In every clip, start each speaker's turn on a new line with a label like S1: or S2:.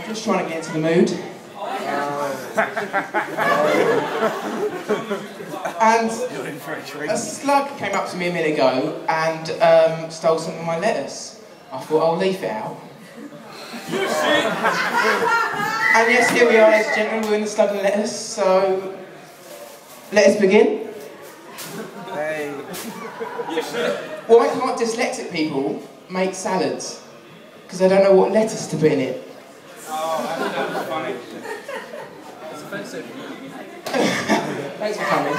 S1: I'm just trying to get into the mood. And a slug came up to me a minute ago and stole some of my lettuce. I thought I'll leave it out. And yes, here we are, ladies and gentlemen, we're in the Slug and Lettuce, so let us begin.
S2: Hey.
S1: Why can't dyslexic people make salads? Because they don't know what lettuce to put in it.
S2: Oh, that's funny. It's offensive.
S1: Thanks for coming.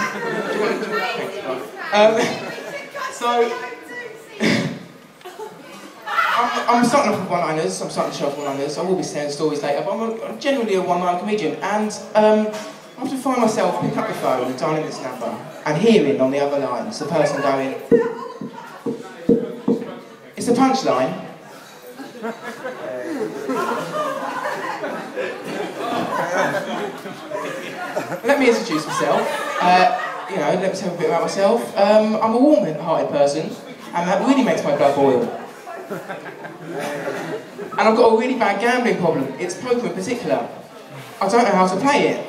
S1: So, I'm starting off with one-liners, I'm starting to show off one-liners, I will be saying stories later, but I'm generally a one-liner comedian, and I often find myself picking up the phone and dialing this number, and hearing on the other lines the person going, it's a punchline. Let me introduce myself. Let me tell you a bit about myself. I'm a warm-hearted person, and that really makes my blood boil. And I've got a really bad gambling problem. It's poker in particular. I don't know how to play it.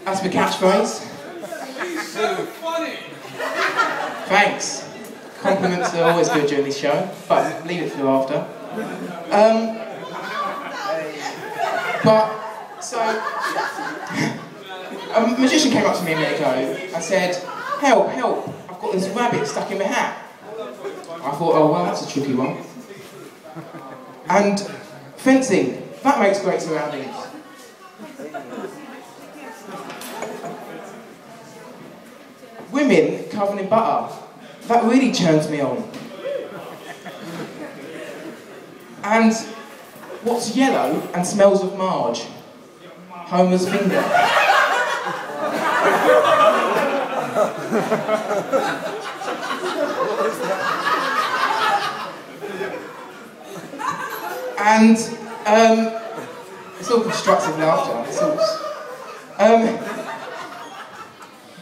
S1: That's my catchphrase. Thanks. Compliments are always good during this show, but leave it for after. A magician came up to me a minute ago and said, help, help, I've got this rabbit stuck in my hat. I thought, oh well, that's a tricky one. And fencing, that makes great surroundings. Women covered in butter, that really turns me on. And what's yellow and smells of Marge? Homer's finger. And it's all constructive laughter. It's all,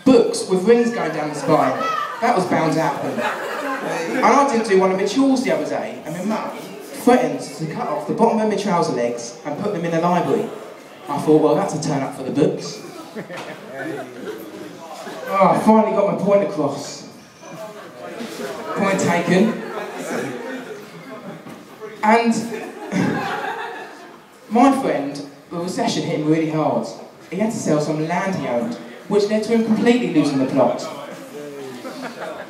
S1: books with rings going down the spine. That was bound to happen. And I didn't do one of my chores the other day, and my mum threatened to cut off the bottom of my trouser legs and put them in the library. I thought, well, that's a turn up for the books. Oh, I finally got my point across. Point taken. And my friend, the recession hit him really hard. He had to sell some land he owned, which led to him completely losing the plot.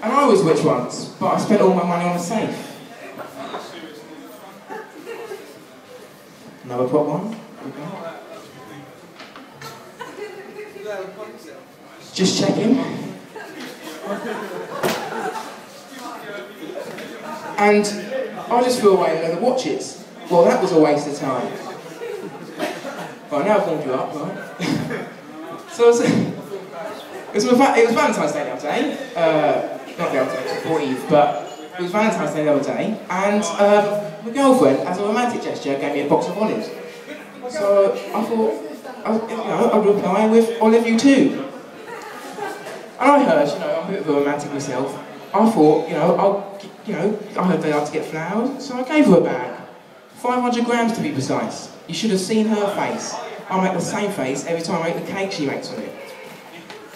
S1: And I was rich once, but I spent all my money on a safe. Another prop one? Just checking. And I just threw away a load of watches. Well, that was a waste of time. Right, now I've warmed you up, right? So it was Valentine's Day the other day. Not the other day, it was before Eve, but it was Valentine's Day the other day, and my girlfriend, as a romantic gesture, gave me a box of olives. So I thought, I'd reply with olive you too. And I heard, I'm a bit of a romantic myself. I thought, I heard they like to get flowers, so I gave her a bag. 500 grams to be precise. You should have seen her face. I make the same face every time I make the cake she makes on it.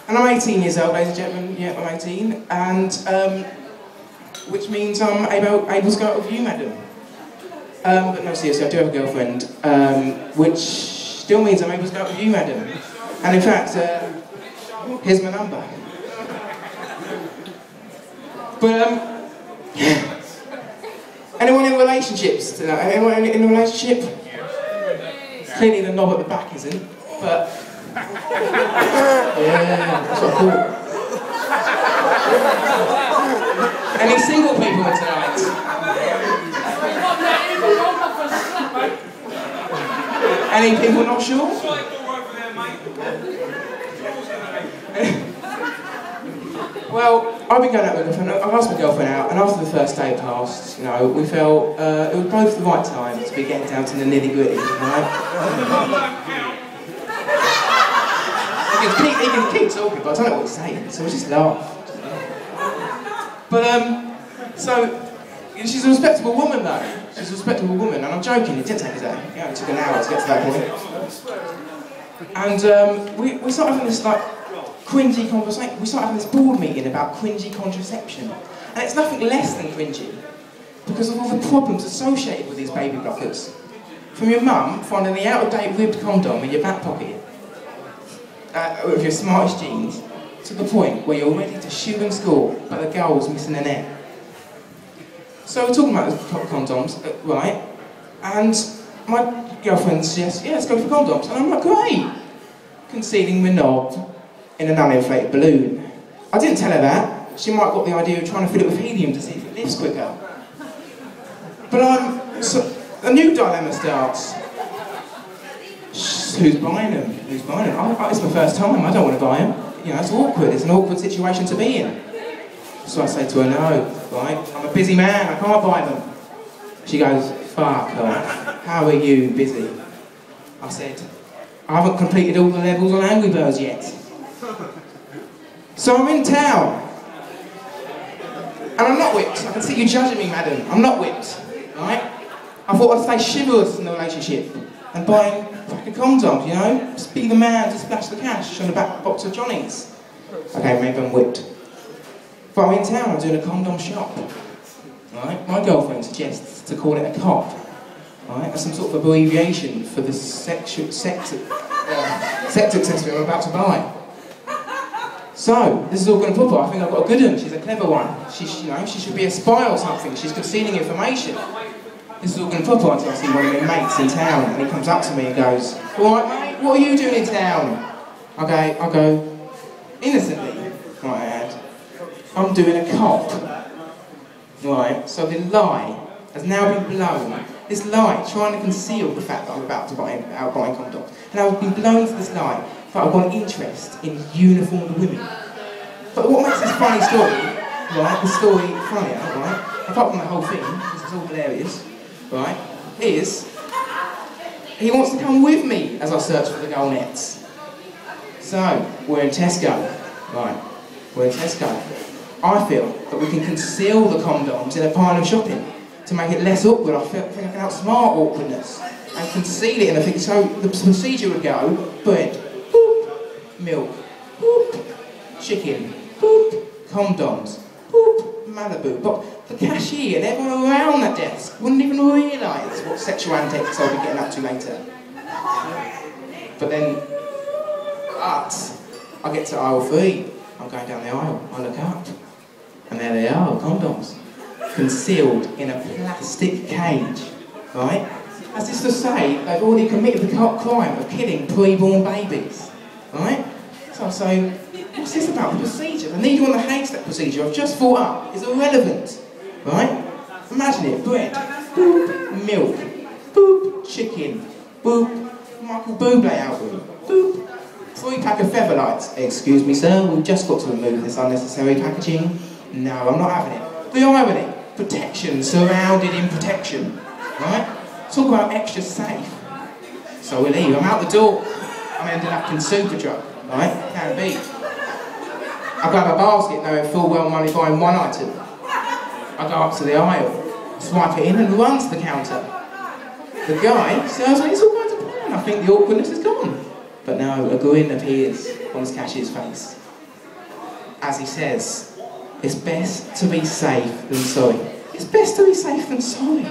S1: And I'm 18 years old, ladies and gentlemen. Yeah, I'm 18, and which means I'm able to go out with you, madam. But no, seriously, I do have a girlfriend, which still means I'm able to go out with you, madam. And in fact, here's my number. But anyone in relationships tonight? Anyone in a relationship? Clearly the knob at the back isn't, but yeah, that's what I thought. Any single people tonight? Any people not sure? Well, I've been going out with my girlfriend. I've asked my girlfriend out, and after the first day passed, we felt it was both the right time to be getting down to the nitty-gritty, right? He can keep talking, but I don't know what he's saying, so we just laugh. But So, she's a respectable woman though. She's a respectable woman, and I'm joking, it didn't take a day. Yeah, it took an hour to get to that point. And we started having this like cringy conversation. We started having this board meeting about cringy contraception. And it's nothing less than cringy, because of all the problems associated with these baby blockers. From your mum finding the out-of-date ribbed condom in your back pocket, with your smartest jeans, to the point where you're ready to shoot and score, but the goal's missing a net. So we're talking about the condoms, right? And my girlfriend suggests, yeah, let's go for condoms. And I'm like, great! Concealing my knob in an uninflated balloon. I didn't tell her that. She might have got the idea of trying to fill it with helium to see if it lifts quicker. But so a new dilemma starts. Who's buying them? Who's buying them? It's my first time, I don't want to buy them. You know, it's awkward, it's an awkward situation to be in. So I say to her, no, right? I'm a busy man, I can't buy them. She goes, fuck off, how are you busy? I said, I haven't completed all the levels on Angry Birds yet. So I'm in town. And I'm not whipped. I can see you judging me, madam. I'm not whipped, right? I thought I'd stay chivalrous in the relationship and buy fucking condoms, you know? Just be the man to splash the cash on the back box of Jonny's. Okay, maybe I'm whipped. But I'm in town, I'm doing a condom shop. Right? My girlfriend suggests to call it a COP. Right? That's some sort of abbreviation for the septic system I'm about to buy. So, this is all going to pop her. I think I've got a good one. She's a clever one. She should be a spy or something. She's concealing information. This is all going to pop her until I see one of my mates in town, and he comes up to me and goes, "All right, mate, what are you doing in town?" I go, innocently, right, I add, I'm doing a COP. Right, so the lie has now been blown. This lie, trying to conceal the fact that I'm about to buy condoms. And I've been blown to this lie. But I've got an interest in uniformed women. But what makes this funny story, right, the story funnier, right, apart from the whole thing, because it's all hilarious, right, is he wants to come with me as I search for the goal nets. So, we're in Tesco, right, we're in Tesco. I feel that we can conceal the condoms in a pile of shopping to make it less awkward. I think I can outsmart awkwardness and conceal it in a thing. So the procedure would go, bread, milk, boop, chicken, boop, condoms, boop, Malibu. But the cashier and everyone around that desk wouldn't even realise what sexual antics I'll be getting up to later. But then, I get to aisle 3, I'm going down the aisle, I look up, and there they are, condoms, concealed in a plastic cage, right? As if to say, they've already committed the crime of killing pre-born babies. Right? So I say, what's this about the procedure? The needle on the haystack procedure I've just thought up is irrelevant. Right? Imagine it, bread, boop, milk, boop, chicken, boop, Michael Bublé album, boop, 3-pack of feather lights. Excuse me sir, we've just got to remove this unnecessary packaging. No, I'm not having it. The irony, protection surrounded in protection. Right? Talk about extra safe. So we leave, I'm out the door. I'm ending up in Superdrug, right? Can be. I grab a basket knowing full well I'm only buying one item. I go up to the aisle, swipe it in and run to the counter. The guy serves me, it's all going to plan. I think the awkwardness is gone. But no, a grin appears on his cashier's face. As he says, it's best to be safe than sorry. It's best to be safe than sorry.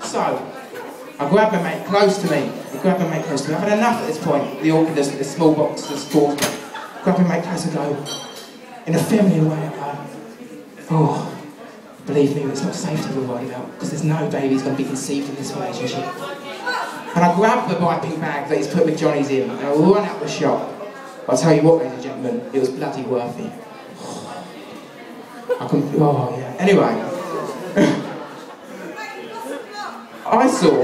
S1: So, I grab my mate close to me. I've had enough at this point. The awkwardness, the small box, the sport. Grab my mate close and go, in a feminine way, I go, oh, believe me, it's not safe to be worried about, because there's no baby's going to be conceived in this relationship. And I grab the piping bag that he's put with Jonny's in, and I run out the shop. I'll tell you what, ladies and gentlemen, it was bloody worth it. Oh yeah. Anyway. I saw,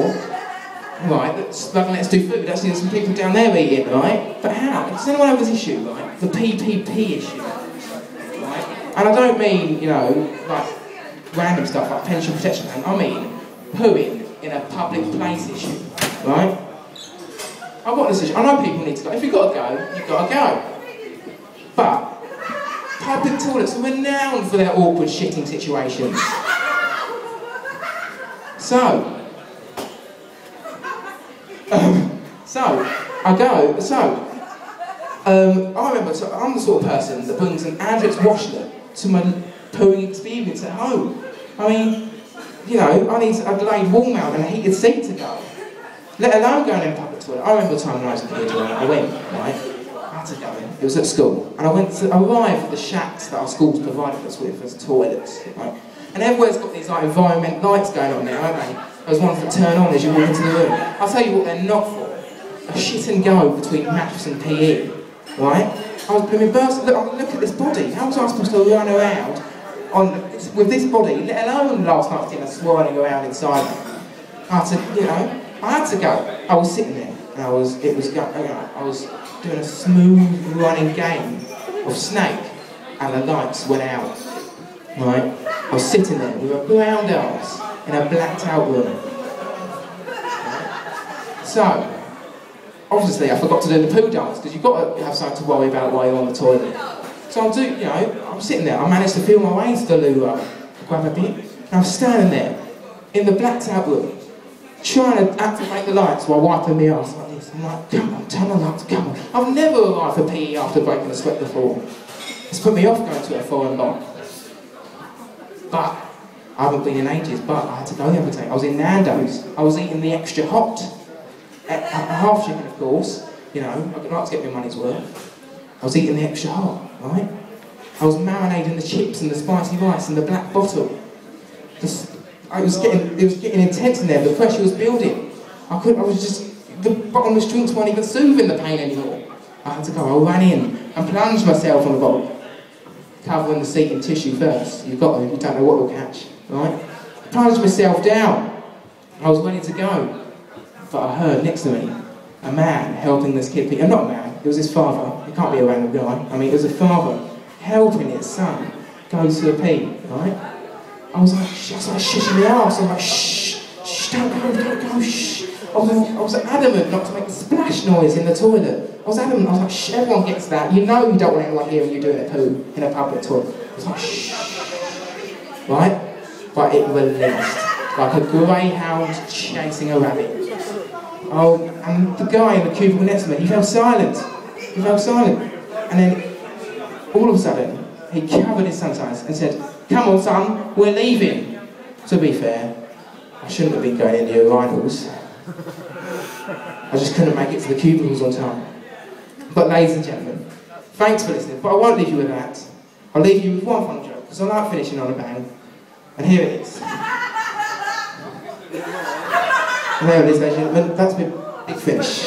S1: right, that Slug and Lettuce do food. Actually, there's some people down there eating, right? But how? Does anyone have this issue, right? The PPP issue, right? And I don't mean, you know, like random stuff like pension protection. I mean pooing in a public place issue, right? I've got this issue. I know people need to go. If you've got to go, you've got to go. But Public toilets are renowned for their awkward shitting situations. So I remember, so I'm the sort of person that brings an Andrex washlet to my pooing experience at home. I mean, you know, I need a delayed wall mount and a heated seat to go, let alone going in a public toilet. I remember a time when I was a kid, I went, right, I had to go in, it was at school, and I arrived at the shacks that our schools provided us with as toilets, right? And everywhere's got these like environment lights going on now, haven't they? Those ones that turn on as you walk into the room. I'll tell you what they're not for. A shit and go between mattress and PE, right? I was putting burst. Look at this body. How was I supposed to run around with this body, let alone last night's dinner swirling around inside me? I had to go. I was sitting there, and I was doing a smooth running game of Snake, and the lights went out. Right? I was sitting there with a brown ass in a blacked out room. Right? So, obviously I forgot to do the poo dance, because you've got to have something to worry about while you're on the toilet. So I'm sitting there, I managed to feel my way into the loo roll, grab a bit, and I'm standing there, in the blacked out room, trying to activate the lights while wiping my arse like this. I'm like, come on, turn the lights, come on. I've never arrived for PE after breaking a sweat before. It's put me off going to a foreign bar. But I haven't been in ages, but I had to go the other day. I was in Nando's. I was eating the extra hot. A half chicken, of course. You know, I'd like to get my money's worth. I was eating the extra hot, right? I was marinating the chips and the spicy rice in the black bottle. It was getting intense in there. The pressure was building. The bottomless drinks weren't even soothing the pain anymore. I had to go. I ran in and plunged myself on the bottle. Covering the seat in tissue first. You've got to, you don't know what will catch, right? I plunged myself down. I was ready to go. But I heard next to me a man helping this kid pee. Not a man, it was his father. It can't be a random guy. I mean, it was a father helping his son go to the pee, right? I was like shushing the arse. I was like, shh, don't go, shh. I was adamant not to make a splash noise in the toilet. I was adamant, I was like, shh, everyone gets that. You know you don't want anyone hearing you doing a poo in a public toilet. I was like, shh. Right? But it released. Like a greyhound chasing a rabbit. Oh, and the guy in the cubicle next to me, he fell silent. He fell silent. And then, all of a sudden, he covered his son's eyes and said, come on son, we're leaving. To be fair, I shouldn't have been going into your urinals. I just couldn't make it to the cubicles on time. But ladies and gentlemen, thanks for listening, but I won't leave you with that. I'll leave you with one fun joke, because I like finishing on a bang. And here it is. And there it is, ladies and gentlemen, that's my big finish.